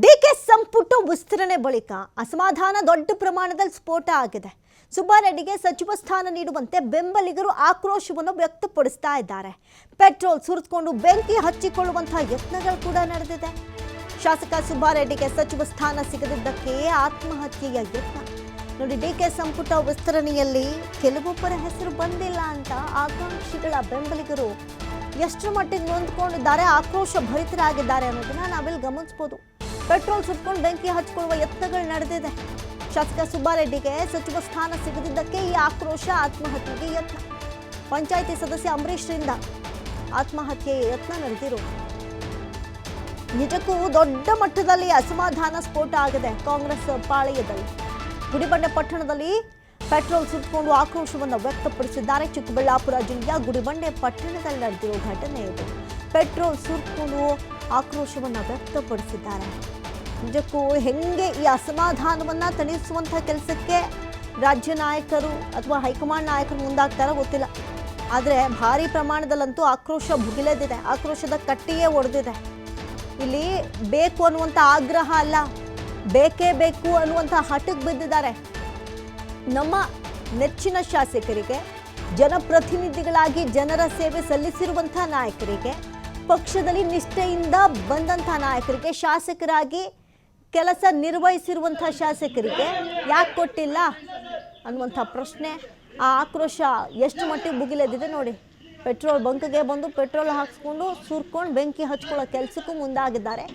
DK ಸಂಪುಟ ವಿಸ್ತರಣೆ ಬಳಿಕ ಅಸಮಾಧಾನ ದೊಡ್ಡ ಪ್ರಮಾಣದಲ್ಲಿ ಸ್ಫೋಟ ಆಗಿದೆ. ಸುಬ್ಬಾರೆಡ್ಡಿಗೆ ಸಚಿವ ಸ್ಥಾನ ನೀಡುವಂತೆ ಬೆಂಬಲಿಗರು ಆಕ್ರೋಶವನ್ನು ವ್ಯಕ್ತಪಡಿಸ್ತಾ ಇದ್ದಾರೆ. ಪೆಟ್ರೋಲ್ ಸುರಿದುಕೊಂಡು ಬೆಂಕಿ ಹಚ್ಚಿಕೊಳ್ಳುವಂತಹ ಯತ್ನಗಳು ಕೂಡ ನಡೆದಿದೆ. ಶಾಸಕ ಸುಬ್ಬಾರೆಡ್ಡಿಗೆ ಸಚಿವ ಸ್ಥಾನ ಸಿಗದಿದ್ದಕ್ಕೆ ಆತ್ಮಹತ್ಯೆಯ ಯತ್ನ. ನೋಡಿ, ಡಿಕೆ ಸಂಪುಟ ವಿಸ್ತರಣೆಯಲ್ಲಿ ಕೆಲವೊಬ್ಬರ ಹೆಸರು ಬಂದಿಲ್ಲ ಅಂತ ಆಕಾಂಕ್ಷಿಗಳ ಬೆಂಬಲಿಗರು ಎಷ್ಟರ ಮಟ್ಟಿಗೆ ನೊಂದ್ಕೊಂಡಿದ್ದಾರೆ, ಆಕ್ರೋಶ ಭರಿತರಾಗಿದ್ದಾರೆ ಅನ್ನೋದನ್ನ ನಾವಿಲ್ಲಿ ಗಮನಿಸಬಹುದು. ಪೆಟ್ರೋಲ್ ಸುಟ್ಕೊಂಡು ಬೆಂಕಿ ಹಚ್ಚಿಕೊಳ್ಳುವ ಯತ್ನಗಳು ನಡೆದಿದೆ. ಶಾಸಕ ಸುಬ್ಬಾರೆಡ್ಡಿಗೆ ಸಚಿವ ಸ್ಥಾನ ಸಿಗದಿದ್ದಕ್ಕೆ ಈ ಆಕ್ರೋಶ, ಆತ್ಮಹತ್ಯೆಗೆ ಯತ್ನ. ಪಂಚಾಯಿತಿ ಸದಸ್ಯ ಅಂಬರೀಶ್ರಿಂದ ಆತ್ಮಹತ್ಯೆಯ ಯತ್ನ ನಡೆದಿರೋದು. ನಿಜಕ್ಕೂ ದೊಡ್ಡ ಮಟ್ಟದಲ್ಲಿ ಅಸಮಾಧಾನ ಸ್ಫೋಟ ಆಗಿದೆ ಕಾಂಗ್ರೆಸ್ ಪಾಳೆಯದಲ್ಲಿ. ಗುಡಿಬಂಡೆ ಪಟ್ಟಣದಲ್ಲಿ ಪೆಟ್ರೋಲ್ ಸುಟ್ಕೊಂಡು ಆಕ್ರೋಶವನ್ನು ವ್ಯಕ್ತಪಡಿಸಿದ್ದಾರೆ. ಚಿಕ್ಕಬಳ್ಳಾಪುರ ಜಿಲ್ಲೆಯ ಗುಡಿಬಂಡೆ ಪಟ್ಟಣದಲ್ಲಿ ನಡೆದಿರೋ ಘಟನೆ ಇದು. ಪೆಟ್ರೋಲ್ ಸುಟ್ಕೊಂಡು ಆಕ್ರೋಶವನ್ನು ವ್ಯಕ್ತಪಡಿಸಿದ್ದಾರೆ. ನಿಜಕ್ಕೂ ಹೆಂಗೆ ಈ ಅಸಮಾಧಾನವನ್ನ ತಣಿಸುವಂತಹ ಕೆಲಸಕ್ಕೆ ರಾಜ್ಯ ನಾಯಕರು ಅಥವಾ ಹೈಕಮಾಂಡ್ ನಾಯಕರು ಮುಂದಾಗ್ತಾರೋ ಗೊತ್ತಿಲ್ಲ. ಆದರೆ ಭಾರಿ ಪ್ರಮಾಣದಲ್ಲಂತೂ ಆಕ್ರೋಶ ಭುಗಿಲೆದಿದೆ. ಆಕ್ರೋಶದ ಕಟ್ಟಿಯೇ ಒಡೆದಿದೆ. ಇಲ್ಲಿ ಬೇಕು ಅನ್ನುವಂಥ ಆಗ್ರಹ ಅಲ್ಲ, ಬೇಕೇ ಬೇಕು ಅನ್ನುವಂಥ ಹಠಕ್ಕೆ ಬಿದ್ದಿದ್ದಾರೆ. ನಮ್ಮ ನೆಚ್ಚಿನ ಶಾಸಕರಿಗೆ, ಜನಪ್ರತಿನಿಧಿಗಳಾಗಿ ಜನರ ಸೇವೆ ಸಲ್ಲಿಸಿರುವಂಥ ನಾಯಕರಿಗೆ, ಪಕ್ಷದಲ್ಲಿ ನಿಷ್ಠೆಯಿಂದ ಬಂದಂಥ ನಾಯಕರಿಗೆ, ಶಾಸಕರಾಗಿ ಕೆಲಸ ನಿರ್ವಹಿಸಿರುವಂಥ ಶಾಸಕರಿಗೆ ಯಾಕೆ ಕೊಟ್ಟಿಲ್ಲ ಅನ್ನುವಂಥ ಪ್ರಶ್ನೆ, ಆ ಆಕ್ರೋಶ ಎಷ್ಟು ಮಟ್ಟಿಗೆ ಭುಗಿಲೆದಿದೆ ನೋಡಿ. ಪೆಟ್ರೋಲ್ ಬಂಕ್ಗೆ ಬಂದು ಪೆಟ್ರೋಲ್ ಹಾಕ್ಸ್ಕೊಂಡು ಸುರ್ಕೊಂಡು ಬೆಂಕಿ ಹಚ್ಕೊಳ್ಳೋ ಕೆಲಸಕ್ಕೂ ಮುಂದಾಗಿದ್ದಾರೆ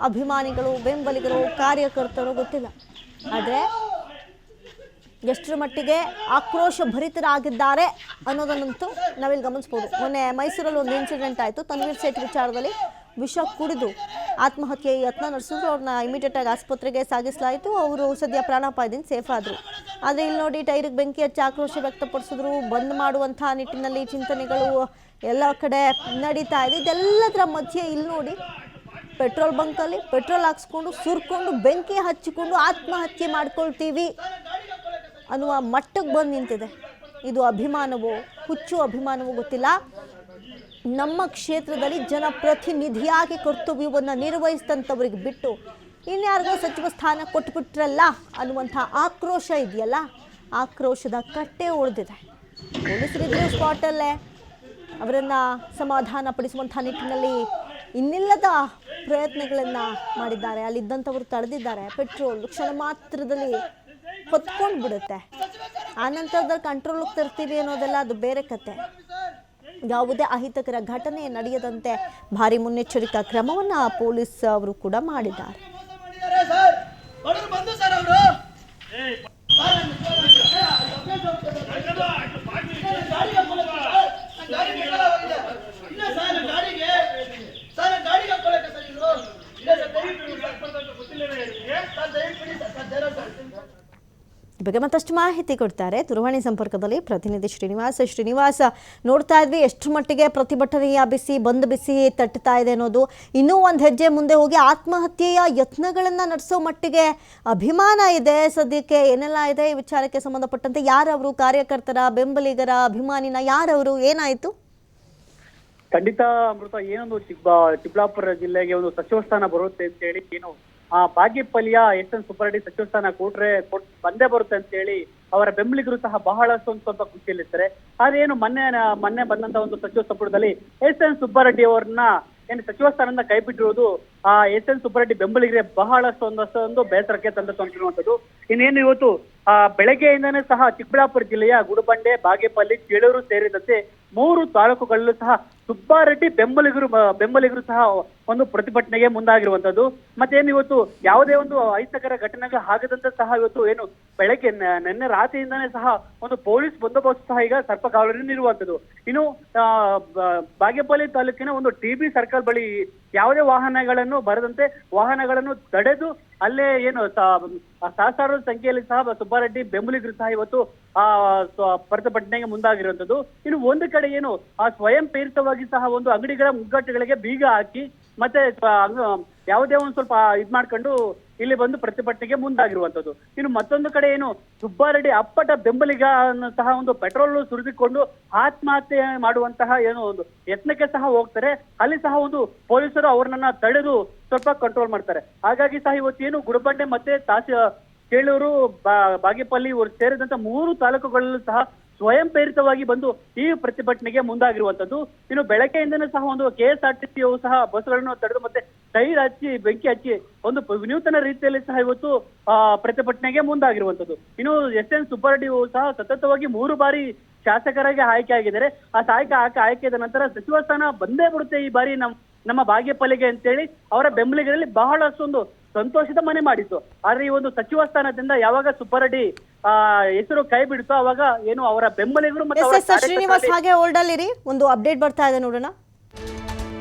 ಅಭಿಮಾನಿಗಳು, ಬೆಂಬಲಿಗರು, ಕಾರ್ಯಕರ್ತರು ಗೊತ್ತಿಲ್ಲ. ಆದರೆ ಎಷ್ಟರ ಮಟ್ಟಿಗೆ ಆಕ್ರೋಶ ಭರಿತರಾಗಿದ್ದಾರೆ ಅನ್ನೋದನ್ನಂತೂ ನಾವಿಲ್ಲಿ ಗಮನಿಸ್ಬೋದು. ಮೊನ್ನೆ ಮೈಸೂರಲ್ಲಿ ಒಂದು ಇನ್ಸಿಡೆಂಟ್ ಆಯಿತು. ತನ್ವೀರ್ ಸೇಠ್ ವಿಚಾರದಲ್ಲಿ ವಿಷ ಕುಡಿದು ಆತ್ಮಹತ್ಯೆ ಯತ್ನ ನಡೆಸಿದ್ರು. ಅವ್ರನ್ನ ಇಮಿಡಿಯೇಟಾಗಿ ಆಸ್ಪತ್ರೆಗೆ ಸಾಗಿಸಲಾಯಿತು. ಅವರು ಸದ್ಯ ಪ್ರಾಣಾಪಾಯದಿಂದ ಸೇಫ್ ಆದರು. ಆದರೆ ಇಲ್ಲಿ ನೋಡಿ, ಟೈರಿಗೆ ಬೆಂಕಿ ಹಚ್ಚಿ ಆಕ್ರೋಶ ವ್ಯಕ್ತಪಡಿಸಿದ್ರು. ಬಂದ್ ಮಾಡುವಂಥ ನಿಟ್ಟಿನಲ್ಲಿ ಚಿಂತನೆಗಳು ಎಲ್ಲ ಕಡೆ ನಡೀತಾ ಇದೆ. ಇದೆಲ್ಲದರ ಮಧ್ಯೆ ಇಲ್ಲಿ ನೋಡಿ, ಪೆಟ್ರೋಲ್ ಬಂಕಲ್ಲಿ ಪೆಟ್ರೋಲ್ ಹಾಕ್ಸ್ಕೊಂಡು ಸುರ್ಕೊಂಡು ಬೆಂಕಿ ಹಚ್ಚಿಕೊಂಡು ಆತ್ಮಹತ್ಯೆ ಮಾಡ್ಕೊಳ್ತೀವಿ ಅನ್ನುವ ಮಟ್ಟಕ್ಕೆ ಬಂದು ನಿಂತಿದೆ. ಇದು ಅಭಿಮಾನವೋ, ಹುಚ್ಚು ಅಭಿಮಾನವೋ ಗೊತ್ತಿಲ್ಲ. ನಮ್ಮ ಕ್ಷೇತ್ರದಲ್ಲಿ ಜನಪ್ರತಿನಿಧಿಯಾಗಿ ಕರ್ತವ್ಯವನ್ನು ನಿರ್ವಹಿಸಿದಂಥವ್ರಿಗೆ ಬಿಟ್ಟು ಇನ್ಯಾರಿಗೋ ಸಚಿವ ಸ್ಥಾನ ಕೊಟ್ಬಿಟ್ರಲ್ಲ ಅನ್ನುವಂಥ ಆಕ್ರೋಶ ಇದೆಯಲ್ಲ, ಆಕ್ರೋಶದ ಕಟ್ಟೆ ಉಳಿದಿದೆ. ಪೊಲೀಸರಿದ್ರು ಸ್ಪಾಟಲ್ಲೇ ಅವರನ್ನು ಸಮಾಧಾನ ಪಡಿಸುವಂಥ ನಿಟ್ಟಿನಲ್ಲಿ ಇನ್ನಿಲ್ಲದ ಪ್ರಯತ್ನಗಳನ್ನು ಮಾಡಿದ್ದಾರೆ. ಅಲ್ಲಿದ್ದಂಥವ್ರು ತಡೆದಿದ್ದಾರೆ. ಪೆಟ್ರೋಲ್ ಕ್ಷಣ ಮಾತ್ರದಲ್ಲಿ ಹೊತ್ಕೊಂಡು ಬಿಡುತ್ತೆ. ಆನಂತರದಲ್ಲಿ ಕಂಟ್ರೋಲಿಗೆ ತರ್ತೀವಿ ಅನ್ನೋದೆಲ್ಲ ಅದು ಬೇರೆ ಕತೆ. ಯಾವುದೇ ಅಹಿತಕರ ಘಟನೆ ನಡೆಯದಂತೆ ಭಾರಿ ಮುನ್ನೆಚ್ಚರಿಕಾ ಕ್ರಮವನ್ನು ಪೊಲೀಸ್ ಅವರು ಕೂಡ ಮಾಡಿದ್ದಾರೆ. ಈ ಬಗ್ಗೆ ಮತ್ತಷ್ಟು ಮಾಹಿತಿ ಕೊಡ್ತಾರೆ ದೂರವಾಣಿ ಸಂಪರ್ಕದಲ್ಲಿ ಪ್ರತಿನಿಧಿ ಶ್ರೀನಿವಾಸ. ನೋಡ್ತಾ ಇದ್ವಿ ಎಷ್ಟು ಮಟ್ಟಿಗೆ ಪ್ರತಿಭಟನೆಯ ಬಿಸಿ ಬಿಸಿ ತಟ್ಟುತ್ತಾ ಇದೆ ಅನ್ನೋದು. ಇನ್ನೂ ಒಂದು ಹೆಜ್ಜೆ ಮುಂದೆ ಹೋಗಿ ಆತ್ಮಹತ್ಯೆಯ ಯತ್ನಗಳನ್ನು ನಡೆಸೋ ಮಟ್ಟಿಗೆ ಅಭಿಮಾನ ಇದೆ. ಸದ್ಯಕ್ಕೆ ಏನೆಲ್ಲ ಇದೆ ಈ ವಿಚಾರಕ್ಕೆ ಸಂಬಂಧಪಟ್ಟಂತೆ? ಯಾರವರು ಕಾರ್ಯಕರ್ತರ, ಬೆಂಬಲಿಗರ, ಅಭಿಮಾನಿನ ಯಾರವರು, ಏನಾಯ್ತು? ಖಂಡಿತ ಅಮೃತ, ಏನೊಂದು ಚಿಕ್ಕಬಳ್ಳಾಪುರ ಜಿಲ್ಲೆಗೆ ಒಂದು ಸಚಿವ ಸ್ಥಾನ ಬರುತ್ತೆ ಅಂತ ಹೇಳಿ ಏನು ಬಾಗೇಪಲ್ಲಿಯ ಎಸ್.ಎನ್. ಸುಬ್ಬಾರೆಡ್ಡಿ ಸಚಿವ ಸ್ಥಾನ ಬಂದೇ ಬರುತ್ತೆ ಅಂತ ಹೇಳಿ ಅವರ ಬೆಂಬಲಿಗರು ಸಹ ಬಹಳಷ್ಟು ಸ್ವಲ್ಪ ಖುಷಿಯಲ್ಲಿರ್ತಾರೆ. ಆದ್ರೆ ಏನು ಮೊನ್ನೆ ಬಂದಂತ ಒಂದು ಸಚಿವ ಸಂಪುಟದಲ್ಲಿ ಎಸ್.ಎನ್. ಸುಬ್ಬಾರೆಡ್ಡಿ ಅವರನ್ನ ಏನು ಸಚಿವ ಸ್ಥಾನದಿಂದ ಕೈ ಬಿಟ್ಟಿರುವುದು ಎಸ್.ಎನ್. ಸುಬ್ಬಾರೆಡ್ಡಿ ಬೆಂಬಲಿಗರಿಗೆ ಬಹಳಷ್ಟು ಒಂದಷ್ಟು ಬೇಸರಕ್ಕೆ ತಂದಿರುವಂತದ್ದು. ಇನ್ನೇನು ಇವತ್ತು ಬೆಳಗ್ಗೆಯಿಂದನೇ ಸಹ ಚಿಕ್ಕಬಳ್ಳಾಪುರ ಜಿಲ್ಲೆಯ ಗುಡಿಬಂಡೆ, ಬಾಗೇಪಲ್ಲಿ, ಚೇಳೂರು ಸೇರಿದಂತೆ 3 ತಾಲೂಕುಗಳಲ್ಲೂ ಸಹ ಸುಬ್ಬಾರೆಡ್ಡಿ ಬೆಂಬಲಿಗರು ಸಹ ಒಂದು ಪ್ರತಿಭಟನೆಗೆ ಮುಂದಾಗಿರುವಂತದ್ದು. ಮತ್ತೇನು ಇವತ್ತು ಯಾವುದೇ ಒಂದು ಅಹಿತಕರ ಘಟನೆಗಳು ಆಗದಂತೆ ಸಹ ಇವತ್ತು ಏನು ಬೆಳಗ್ಗೆ ನಿನ್ನೆ ರಾತ್ರಿಯಿಂದಾನೇ ಸಹ ಒಂದು ಪೊಲೀಸ್ ಬಂದೋಬಸ್ತ್ ಸಹ ಈಗ ಸರ್ಪಕಾವಲಿನಲ್ಲಿ ಇರುವಂತದ್ದು. ಇನ್ನು ಬಾಗೇಪಲ್ಲಿ ತಾಲೂಕಿನ ಒಂದು ಟಿ.ಬಿ. ಸರ್ಕಲ್ ಬಳಿ ಯಾವುದೇ ವಾಹನಗಳನ್ನು ಬರದಂತೆ ವಾಹನಗಳನ್ನು ತಡೆದು ಅಲ್ಲೇ ಏನು ಸಹಸ್ರಾರು ಸಂಖ್ಯೆಯಲ್ಲಿ ಸಹ ಸುಬ್ಬಾರೆಡ್ಡಿ ಬೆಂಬಲಿಗರು ಸಹ ಇವತ್ತು ಪ್ರತಿಭಟನೆಗೆ ಮುಂದಾಗಿರುವಂತದ್ದು. ಇನ್ನು ಒಂದು ಕಡೆ ಏನು ಸ್ವಯಂ ಪ್ರೇರಿತವಾಗಿ ಸಹ ಒಂದು ಅಂಗಡಿಗಳ ಮುಗ್ಗಟ್ಟುಗಳಿಗೆ ಬೀಗ ಹಾಕಿ ಮತ್ತೆ ಯಾವುದೇ ಒಂದು ಸ್ವಲ್ಪ ಇದ್ ಮಾಡ್ಕೊಂಡು ಇಲ್ಲಿ ಬಂದು ಪ್ರತಿಭಟನೆಗೆ ಮುಂದಾಗಿರುವಂತದ್ದು. ಇನ್ನು ಮತ್ತೊಂದು ಕಡೆ ಏನು ಸುಬ್ಬಾರೆಡ್ಡಿ ಅಪ್ಪಟ ಬೆಂಬಲಿಗ ಸಹ ಒಂದು ಪೆಟ್ರೋಲ್ ಸುರಿದುಕೊಂಡು ಆತ್ಮಹತ್ಯೆ ಮಾಡುವಂತಹ ಏನೋ ಒಂದು ಯತ್ನಕ್ಕೆ ಸಹ ಹೋಗ್ತಾರೆ. ಅಲ್ಲಿ ಸಹ ಒಂದು ಪೊಲೀಸರು ಅವ್ರನ್ನ ತಡೆದು ಸ್ವಲ್ಪ ಕಂಟ್ರೋಲ್ ಮಾಡ್ತಾರೆ. ಹಾಗಾಗಿ ಸಹ ಇವತ್ತೇನು ಗುಡಿಬಂಡೆ ಮತ್ತೆ ಕೇಳೂರು, ಬಾಗೇಪಲ್ಲಿ ಸೇರಿದಂತ 3 ತಾಲೂಕುಗಳಲ್ಲೂ ಸಹ ಸ್ವಯಂ ಪ್ರೇರಿತವಾಗಿ ಬಂದು ಈ ಪ್ರತಿಭಟನೆಗೆ ಮುಂದಾಗಿರುವಂತದ್ದು. ಇನ್ನು ಬೆಳಗ್ಗೆಯಿಂದನೂ ಸಹ ಒಂದು KSRTC ಸಹ ಬಸ್ಗಳನ್ನು ತಡೆದು ಮತ್ತೆ ಟೈರ್ ಹಚ್ಚಿ ಬೆಂಕಿ ಹಚ್ಚಿ ಒಂದು ವಿನೂತನ ರೀತಿಯಲ್ಲಿ ಸಹ ಇವತ್ತು ಪ್ರತಿಭಟನೆಗೆ ಮುಂದಾಗಿರುವಂತದ್ದು. ಇನ್ನು SN ಸುಬ್ಬಾರೆಡ್ಡಿ ಸಹ ಸತತವಾಗಿ 3 ಬಾರಿ ಶಾಸಕರಾಗಿ ಆಯ್ಕೆ ಆಗಿದ್ದಾರೆ. ಆ ಆಯ್ಕೆಯಾದ ನಂತರ ಸಚಿವ ಸ್ಥಾನ ಬಂದೇ ಬಿಡುತ್ತೆ ಈ ಬಾರಿ ನಮ್ಮ ಬಾಗೇಪಲ್ಲಿಗೆ ಅಂತೇಳಿ ಅವರ ಬೆಂಬಲಿಗರಲ್ಲಿ ಬಹಳಷ್ಟೊಂದು ಸಂತೋಷದ ಮನೆ ಮಾಡಿತ್ತು. ಆದ್ರೆ ಈ ಒಂದು ಸಚಿವ ಸ್ಥಾನದಿಂದ ಯಾವಾಗ ಸುಬ್ಬಾರೆಡ್ಡಿ ಹೆಸರು ಕೈ ಬಿಡ್ತೋ ಅವಾಗ ಏನು ಅವರ ಬೆಂಬಲಿಗರು ಮತ್ತೆ ಶ್ರೀನಿವಾಸ್ ಹಾಗೆ ಹೋಲ್ಡ್ ಅಲ್ಲಿರಿ, ಒಂದು ಅಪ್ಡೇಟ್ ಬರ್ತಾ ಇದೆ ನೋಡೋಣ.